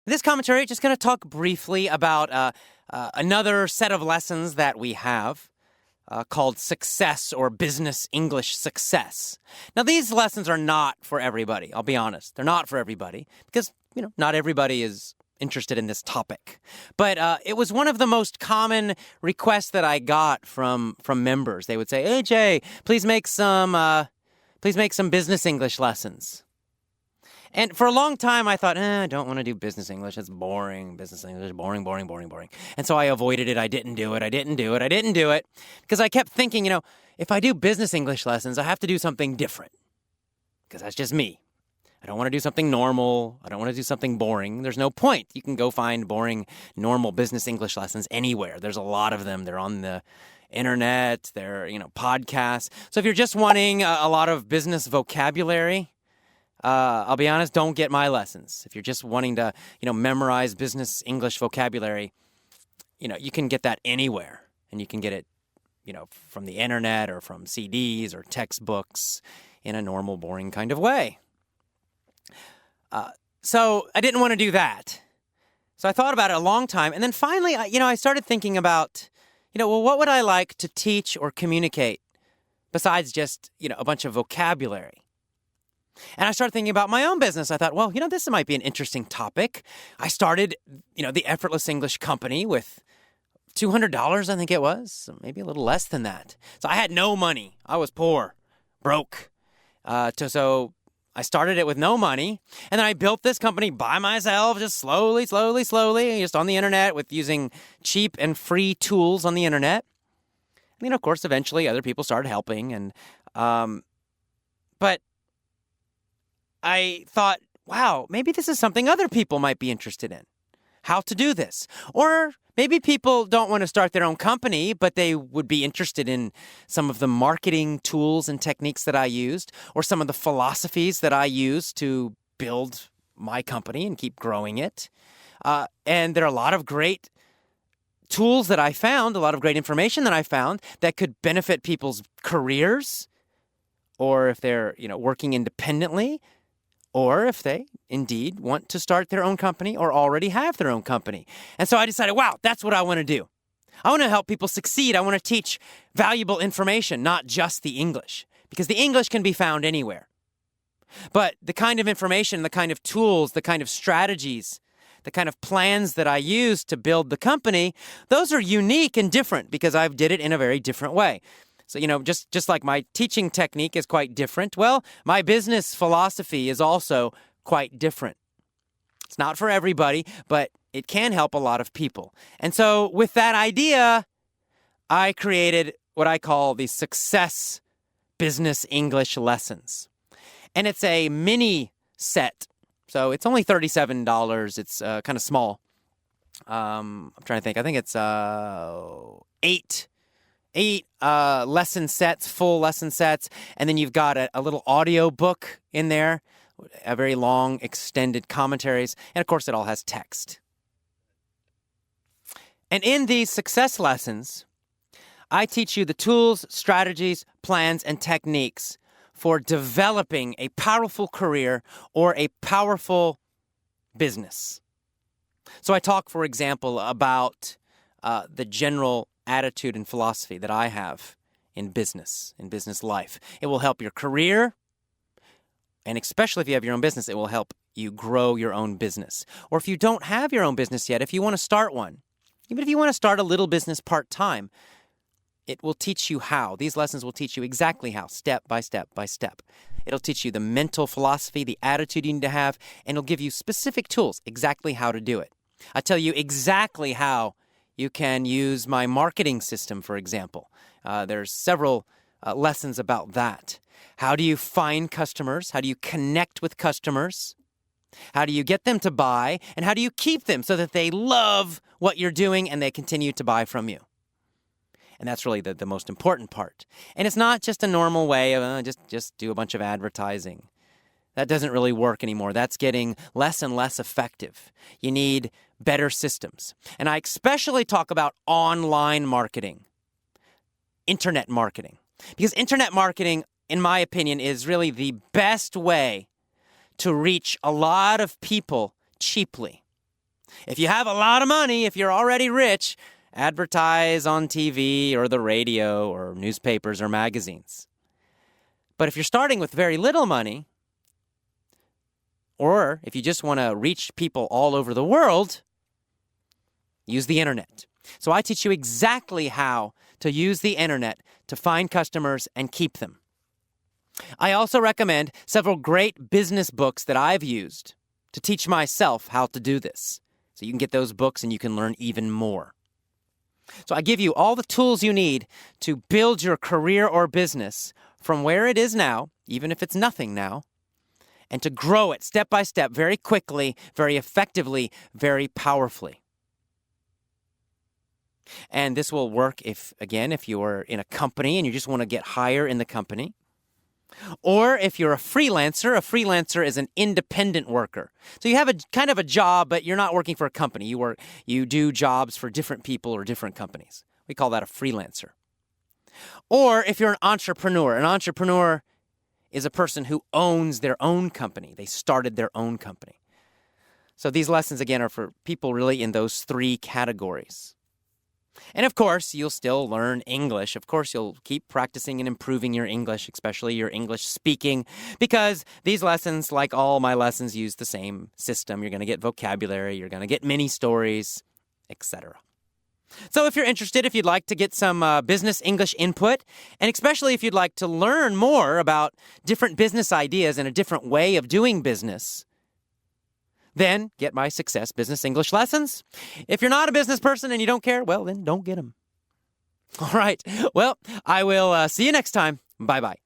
In this commentary, just going to talk briefly about another set of lessons that we have called Success or Business English Success. Now, these lessons are not for everybody. I'll be honest. They're not for everybody because, not everybody is interested in this topic. But it was one of the most common requests that I got from members. They would say, "Hey, Jay, please make some business English lessons." And for a long time, I thought, I don't want to do business English. It's boring. Business English, boring. And so I avoided it. I didn't do it. Because I kept thinking, if I do business English lessons, I have to do something different. Because that's just me. I don't want to do something normal. I don't want to do something boring. There's no point. You can go find boring, normal business English lessons anywhere. There's a lot of them. They're on the internet. They're, podcasts. So if you're just wanting a lot of business vocabulary, I'll be honest, don't get my lessons. If you're just wanting to, memorize business English vocabulary, you can get that anywhere. And you can get it, from the internet or from CDs or textbooks in a normal, boring kind of way. So I didn't want to do that. So I thought about it a long time. And then finally, I started thinking about, what would I like to teach or communicate besides just, a bunch of vocabulary? And I started thinking about my own business. I thought, well, this might be an interesting topic. I started, the Effortless English Company with $200, I think it was, maybe a little less than that. So I had no money. I was poor, broke. So I started it with no money. And then I built this company by myself, just slowly, just on the internet with using cheap and free tools on the internet. And then, of course, eventually other people started helping. And but I thought, wow, maybe this is something other people might be interested in. How to do this. Or maybe people don't want to start their own company, but they would be interested in some of the marketing tools and techniques that I used, or some of the philosophies that I used to build my company and keep growing it. And there are a lot of great tools that I found, a lot of great information that I found that could benefit people's careers, or if they're, working independently, or if they indeed want to start their own company or already have their own company. And so I decided, wow, that's what I want to do. I want to help people succeed. I want to teach valuable information, not just the English, because the English can be found anywhere. But the kind of information, the kind of tools, the kind of strategies, the kind of plans that I use to build the company, those are unique and different because I did it in a very different way. So, just like my teaching technique is quite different, well, my business philosophy is also quite different. It's not for everybody, but it can help a lot of people. And so with that idea, I created what I call the Success Business English Lessons. And it's a mini set. So it's only $37. It's kind of small. I'm trying to think. I think it's eight lesson sets, full lesson sets, and then you've got a little audio book in there, a very long, extended commentaries, and of course it all has text. And in these success lessons, I teach you the tools, strategies, plans, and techniques for developing a powerful career or a powerful business. So I talk, for example, about the general attitude and philosophy that I have in business life. It will help your career, and especially if you have your own business, it will help you grow your own business. Or if you don't have your own business yet, if you want to start one, even if you want to start a little business part-time, it will teach you how. These lessons will teach you exactly how, step by step by step. It'll teach you the mental philosophy, the attitude you need to have, and it'll give you specific tools, exactly how to do it. I'll tell you exactly how you can use my marketing system, for example. There's several lessons about that. How do you find customers? How do you connect with customers? How do you get them to buy? And how do you keep them so that they love what you're doing and they continue to buy from you? And that's really the most important part. And it's not just a normal way of just do a bunch of advertising. That doesn't really work anymore. That's getting less and less effective. You need better systems. And I especially talk about online marketing, internet marketing. Because internet marketing, in my opinion, is really the best way to reach a lot of people cheaply. If you have a lot of money, if you're already rich, advertise on TV or the radio or newspapers or magazines. But if you're starting with very little money, or if you just want to reach people all over the world, use the internet. So I teach you exactly how to use the internet to find customers and keep them. I also recommend several great business books that I've used to teach myself how to do this. So you can get those books and you can learn even more. So I give you all the tools you need to build your career or business from where it is now, even if it's nothing now, and to grow it step by step, very quickly, very effectively, very powerfully. And this will work if you're in a company and you just want to get higher in the company. Or if you're a freelancer is an independent worker. So you have a kind of a job, but you're not working for a company. You do jobs for different people or different companies. We call that a freelancer. Or if you're an entrepreneur is a person who owns their own company. They started their own company. So these lessons, again, are for people really in those three categories. And of course, you'll still learn English. Of course, you'll keep practicing and improving your English, especially your English speaking, because these lessons, like all my lessons, use the same system. You're going to get vocabulary, you're going to get mini stories, etc. So if you're interested, if you'd like to get some business English input, and especially if you'd like to learn more about different business ideas and a different way of doing business, then get my Success Business English lessons. If you're not a business person and you don't care, well, then don't get them. All right. Well, I will see you next time. Bye-bye.